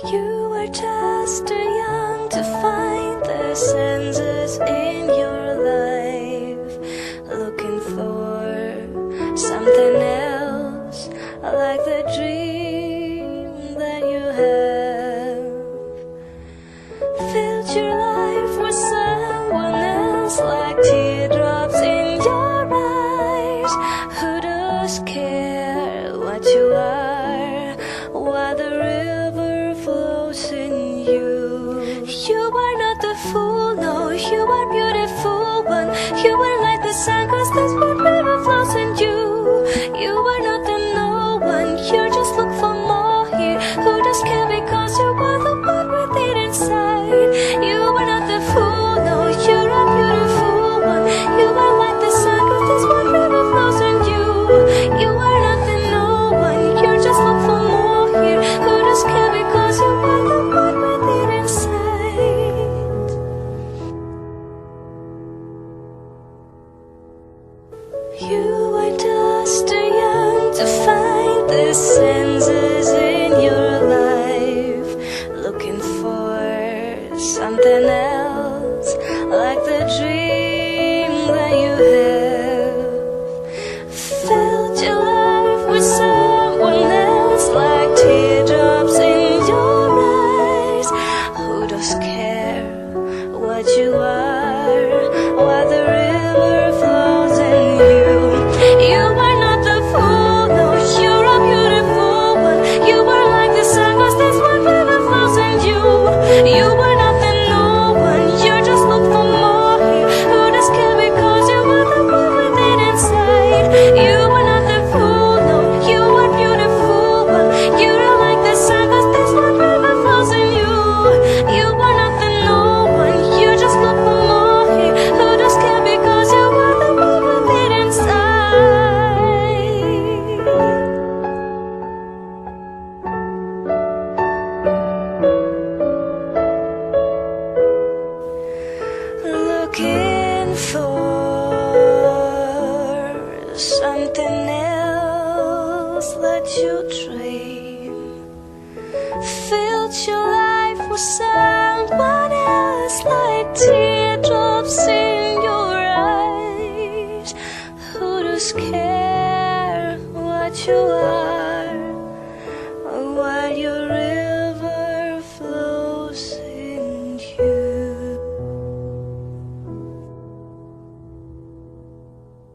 You are just too young to find the senses in your life, looking for something else, like the dream that you have. Filled your life with someone else, like teardrops in your eyes. Who does care what you are, while the river flows in you? You are not the fool, no, you are beautiful one. You are like the sun, 'cause this one river flows in you. You are not the no one, you just look for more here. Who does care, because you are the one with it inside. You are not the fool, no, you're a beautiful one. You are like the sun, 'cause this one river flows in you. You are not the no one, you just look for more here. Who does care, because you are the one with it inside. You are just too young to find the senses in your life, looking for something else, like the dream that you have. Filled your life with someone else, like teardrops in your eyes. Who does care what you are, while the river flows in you? You are not the fool, no, you're a beautiful one. You are like the sun, 'cause this one river flows in you. You are not the no one, you just look for more here. Who does care, because you are the one with it inside. You are not the fool, no, you are beautiful one. You are like the sun, 'cause this one river flows in you. You are not the no one, you just look for more here. Who does care, because you are the one with it inside. Looking for something else, let you dream. Filled your life with someone else, like teardrops in your eyes. Who does care what you are?